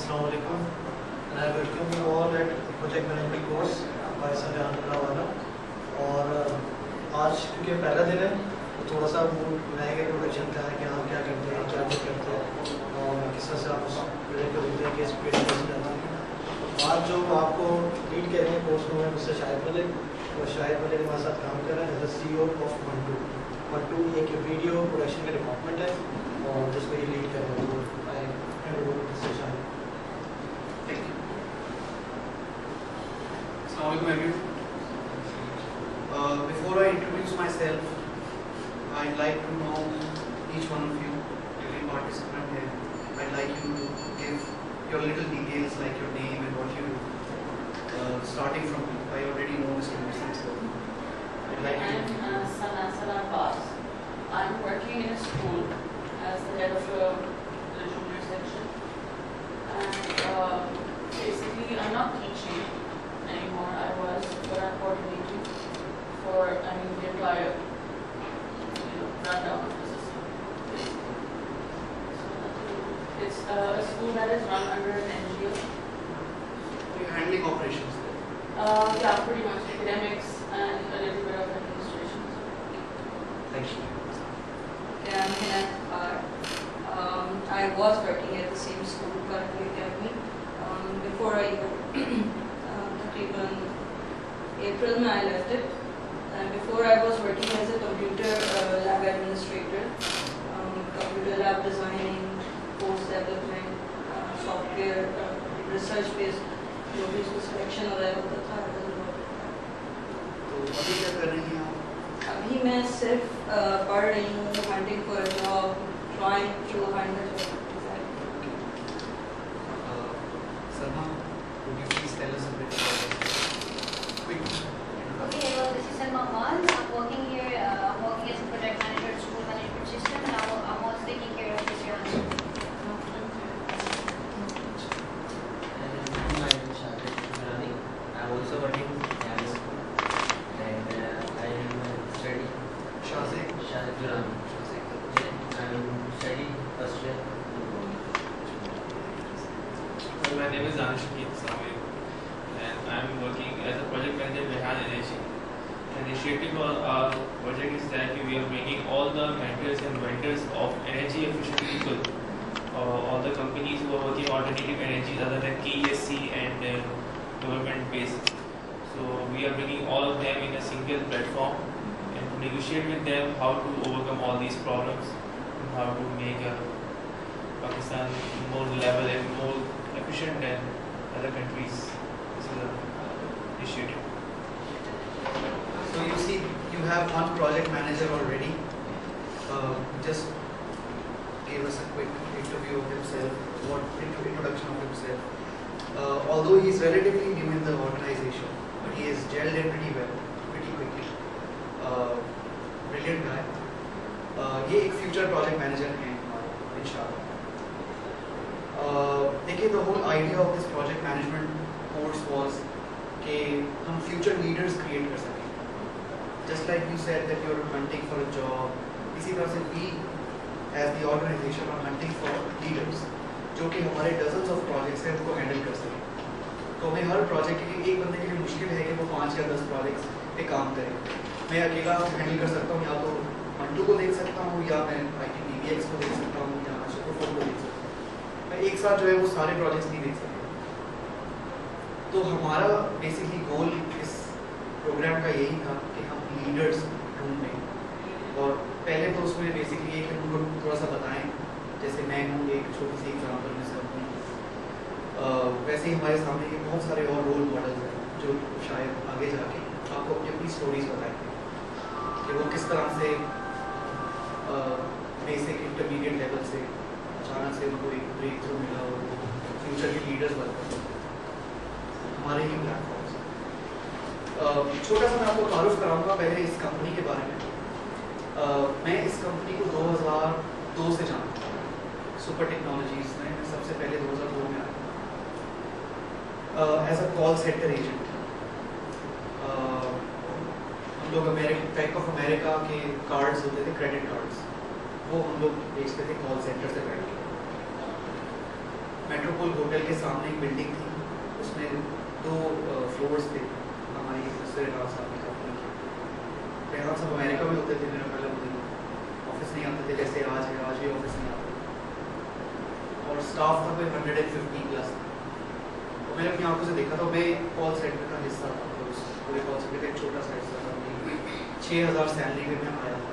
Assalamu alaikum, and I welcome you all at project management course by Sir Jahanullah। और आज क्योंकि पहला दिन है तो थोड़ा सा वो रहेगा इंट्रोडक्शन का है कि हम क्या करते हैं, क्या नहीं करते हैं और किस तरह से आप उस प्रोजेक्ट को देखते हैं, केस प्रोजेक्ट कैसे जाता है। आज जो आपको लीड करेंगे कोर्स में उससे शाहिद मलिक, और शाहिद मलिक हमारे साथ काम कर रहे हैं as CEO of Mantu. Mantu एक वीडियो प्रोडक्शन का डिपार्टमेंट है और जिसको ये लीड कर रहे हैं। Assalamualaikum everyone. Before I introduce myself, I'd like to know each one of you, every participant here. I'd like you to give your little details like your name and what you do. Starting from, I already know Mr. Muslim, so I'd like you to. I'm Sana Abbas. I'm working in a school as the head of the junior section. And basically, I'm not teaching anymore. I was, but I'm coordinating for the entire rundown of the system. So it's a school that is run under an NGO. You're handling operations there. Yeah, pretty much academics and a little bit of administration. Thank you. Yeah, I'm Hinat Kaur. I was working at the same school, Karate Academy, before I even April I left it. And before I was working as a computer lab administrator, computer lab designing, course development, software, research based, जो भी उसको selection वगैरह होता था। तो अभी क्या कर रही हैं आप? अभी मैं सिर्फ पढ़ रही हूँ, hunting for a job, trying to find a job. Sarma, would you please tell us a bit about it? Quick introduction. Okay, well, this is Salma Aman. I'm working here. I'm working as a project manager at School Management System, and I'm also taking care of this year. I'm also working in a school and I am studying. Shazek Durrani. I am studying first year. My name is Anish Shakib, and I am working as a project manager at Rehan Energy. The initiative of our project is that we are making all the mentors and vendors of energy efficient people, all the companies who are working alternative energies other than KESC and government based. So we are bringing all of them in a single platform and to negotiate with them how to overcome all these problems and how to make Pakistan more reliable and more efficient than other countries. This is an initiative. So you see, you have one project manager already. Just gave us a quick interview of himself, introduction of himself. Although he is relatively new in the organization, but he is gelled in pretty well, pretty quickly. Brilliant guy. ये एक future project manager हैं इंशाल्लाह. देखिए, the whole idea of this project management course was कि हम future leaders create कर सकें. Just like you said that you're hunting for a job, इसी तरह से we as the organization are hunting for leaders जो कि हमारे dozens of projects हैं उनको handle कर सकें. तो हमें हर project के लिए एक बंदे के लिए मुश्किल है कि वो 5 या 10 projects पे काम करे. मैं अकेला handle कर सकता हूँ, या तो मंटू को देख सकता हूँ, या मैं ITDBX को देख सकता हूँ, या मैं सुपरफोन को देख सकता हूँ. मैं एक साथ जो है वो सारे projects नहीं देख सकता. तो हमारा basically goal इस program का यही था कि हम leaders ढूंढें. और पहले तो उसमें basically एक उनको थोड़ा सा बताएं, जैसे मैं हूँ, एक छोटी सी एग्जाम्पल में सब हूँ. वैसे ही हमारे सामने ये बहुत सारे और रोल मॉडल्स हैं जो शायद आगे जाके आपको अपनी अपनी स्टोरीज बताएंगे कि वो किस तरह से बेसिक इंटरमीडिएट लेवल से अचानक से उनको एक ब्रेक थ्रू मिला और वो फ्यूचर के लीडर्स बन गए हमारे ही प्लेटफॉर्म से. छोटा सा मैं आपको तारुफ कराऊंगा पहले इस कंपनी के बारे में. मैं इस कंपनी को 2002 से जानता हूँ. सुपर टेक्नोलॉजीज में सबसे पहले 2002 में आया as a call center agent. हम लोग बैंक ऑफ अमेरिका के कार्ड्स होते थे, क्रेडिट कार्ड्स, वो हम लोग बेचते थे कॉल सेंटर से बैठ के. मेट्रोपोल होटल के सामने एक बिल्डिंग थी, उसमें 2 फ्लोर्स थे हमारी रेहान साहब की कंपनी के। रेहान साहब अमेरिका में होते थे, मेरा पहले ऑफिस नहीं आते थे, जैसे आज है, आज भी ऑफिस नहीं आते, और स्टाफ था कोई 150 प्लस। तो मैंने अपनी आंखों से देखा था, मैं कॉल सेंटर का हिस्सा था, तो उस पूरे कॉल सेंटर का एक छोटा सा हिस्सा था। 6000 सैलरी में मैं आया था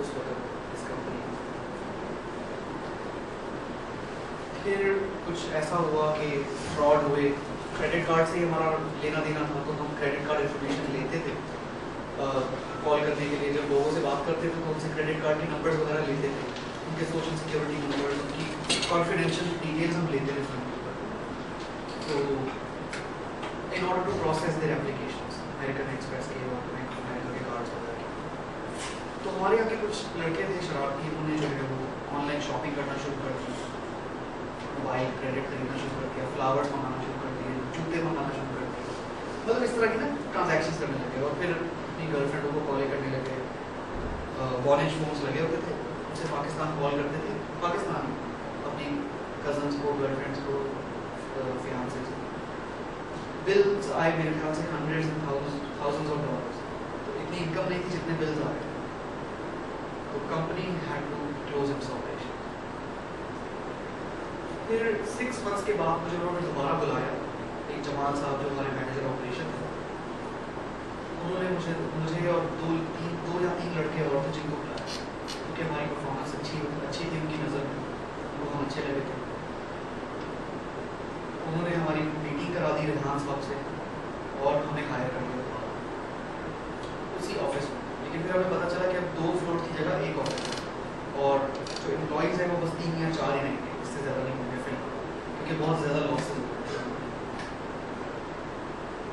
उस वक्त इस कंपनी में। फिर कुछ ऐसा हुआ कि फ्रॉड हुए, क्रेडिट कार्ड से ही हमारा लेना देना था, तो हम क्रेडिट कार्ड इन्फॉर्मेशन लेते थे कॉल करने के लिए। जब लोगों से बात करते थे तो उनसे क्रेडिट कार्ड के नंबर्स वगैरह लेते थे, उनके सोशल सिक्योरिटी नंबर, उनकी कॉन्फिडेंशियल डिटेल्स हम लेते थे फोन पर। तो in order to process their applications, American Express के और बैंक ऑफ अमेरिका के कार्ड्स वगैरह के। तो हमारे यहाँ के कुछ लड़के थे शरारती, उन्होंने जो है वो ऑनलाइन शॉपिंग करना शुरू कर दी, मोबाइल क्रेडिट खरीदना शुरू कर दिया, फ्लावर्स मंगाना शुरू कर दिए, जूते मंगाना शुरू कर दिए, मतलब इस तरह की ना ट्रांजैक्शंस करने लगे। और फिर अपनी गर्लफ्रेंडों को कॉल करने लगे, वॉलेज फोन्स लगे होते थे, उनसे पाकिस्तान कॉल करते थे, पाकिस्तानी अपनी कजन्स को, गर्लफ्रेंड्स को, फियांसेस को। बिल्स आए मेरे ख्याल से $100s and thousands of dollars, तो इतनी इनकम नहीं थी जितने बिल्स आ रहे थे। तो company had to close its operation. फिर 6 months के बाद मुझे उन्होंने दोबारा बुलाया, एक जमाल साहब जो हमारे मैनेजर ऑपरेशन थे, उन्होंने मुझे और दो या तीन लड़के और थे जिनको बुलाया, क्योंकि हमारी परफॉर्मेंस अच्छी थी उनकी नज़र में, वो हम अच्छे लगे थे। उन्होंने हमारी मीटिंग करा दी रेहान साहब से और हमें हायर कर दिया उसी ऑफिस में। लेकिन फिर हमें पता चला कि अब 2 फ्लोर की जगह एक ऑफिस है, और जो एम्प्लॉइज़ हैं वो बस 3 या 4 ही रहेंगे, इससे ज़्यादा नहीं होंगे फिलहाल, क्योंकि बहुत ज़्यादा लॉसेज हुए।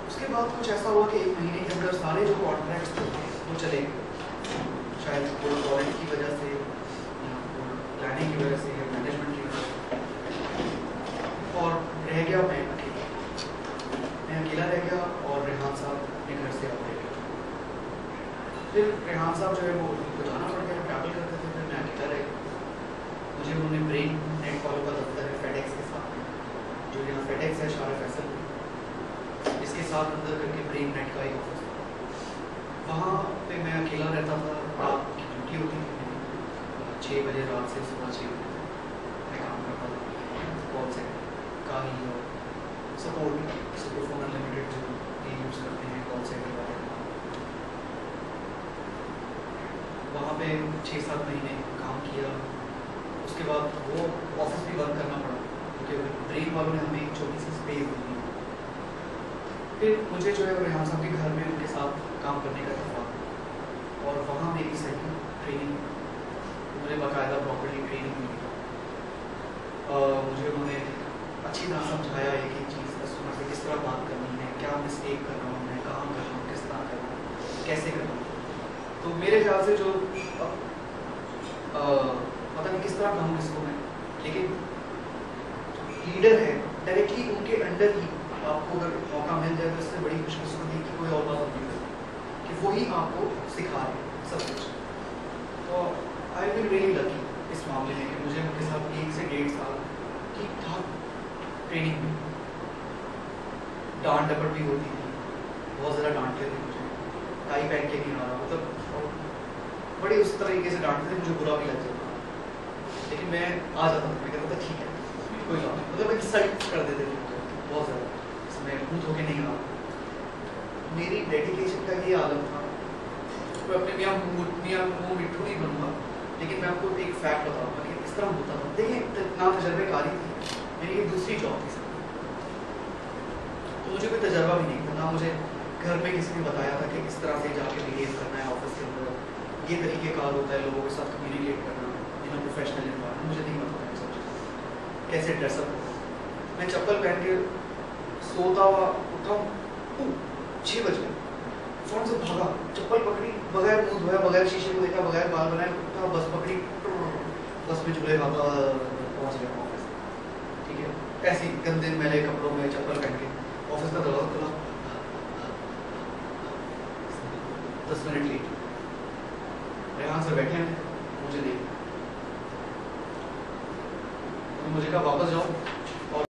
उसके बाद कुछ ऐसा हुआ कि 1 महीने के अंदर सारे जो कॉन्ट्रैक्ट्स थे वो चले गए, शायद पोल क्वालिटी की वजह से या प्लानिंग की वजह से या मैनेजमेंट की वजह से, और रह गया मैं अकेला रह गया, और रेहान साहब अपने घर से आते गए। फिर रेहान साहब जो है वो उनको जाना पड़ गया, ट्रैवल करते थे, फिर मैं अकेला रह गया। मुझे उन्होंने ब्रेन नेट फॉलो का दफ्तर है फेडेक्स के साथ, जो यहाँ फेडेक्स है शाह फैसल, इसके साथ अंदर करके ब्रेन नेट का एक ऑफिस है, वहाँ पे मैं अकेला रहता था। रात की ड्यूटी होती थी मेरी, 6 बजे रात से सुबह 6 बजे मैं काम करता था कॉल सेंटर का ही, और सपोर्ट फोन अनलिमिटेड जो ये यूज़ करते हैं कॉल सेंटर वाले, वहाँ पे 6-7 महीने काम किया। उसके बाद वो ऑफिस भी बंद करना पड़ा, क्योंकि ब्रेन वालों ने हमें एक छोटी सी स्पेस दी। फिर मुझे जो है रेहान साहब के घर में उनके साथ काम करने का था, और वहाँ मेरी सही ट्रेनिंग, मुझे बाकायदा प्रॉपर्ली ट्रेनिंग मिली। मुझे उन्होंने अच्छी तरह समझाया एक एक चीज़, कस्टमर से किस तरह बात करनी है, क्या मिस्टेक कर रहा हूँ मैं, कहाँ कर रहा हूँ, किस तरह कर रहा हूँ, कैसे कर रहा हूँ। तो मेरे ख्याल से जो पता नहीं किस तरह कहूँ इसको मैं, लेकिन लीडर है डायरेक्टली उनके अंडर ही आपको अगर मौका मिल जाए तो इससे बड़ी खुशकिस्मती की कोई और बात नहीं है कि वही आपको सिखा रहे सब कुछ। तो आई विल रियली लकी इस मामले में कि मुझे उनके साथ 1 से 1.5 साल ठीक ठाक ट्रेनिंग में, डांट डपट भी होती थी, बहुत ज़्यादा डांटते थे मुझे, टाई पहन के नहीं आ रहा, मतलब बड़े उस तरीके से डांटते थे, मुझे बुरा भी लग जाता, लेकिन मैं आ जाता था, मैं कहता था ठीक है कोई बात नहीं, मतलब इंसल्ट कर देते थे मुझे बहुत ज़्यादा, इसमें मुँह धोके नहीं आ। मेरी डेडिकेशन का ये आलम था, मैं अपने मियाँ मुँह मिट्ठू नहीं बनूंगा, लेकिन मैं आपको एक फैक्ट बताऊंगा कि इस तरह होता था। देखिए ना तजर्बेकारी थी, मेरी एक दूसरी जॉब थी, तो मुझे कोई तजर्बा भी नहीं था, ना मुझे घर में किसी ने बताया था कि इस तरह से जाके बिहेव करना है ऑफिस के अंदर, ये तरीके कार होता है लोगों के साथ कम्युनिकेट करना इन प्रोफेशनल इन्वायरमेंट, मुझे नहीं पता था सब चीज़, कैसे ड्रेसअप होता। मैं चप्पल पहन के सोता हुआ उठा 6 बजे, फ़ोन से भागा, चप्पल पकड़ी, बगैर मुँह धोया, बगैर शीशे को देखा, बगैर बाल बनाए, उठा, बस पकड़ी, बस में झूले खाता पहुँच गया ऑफिस। ठीक है, ऐसे ही गंदे मैले कपड़ों में चप्पल पहन के ऑफिस का दरवाजा खुला, 10 मिनट लेट, रेहान से बैठे हैं, मुझे देख, मुझे कहा वापस जाओ,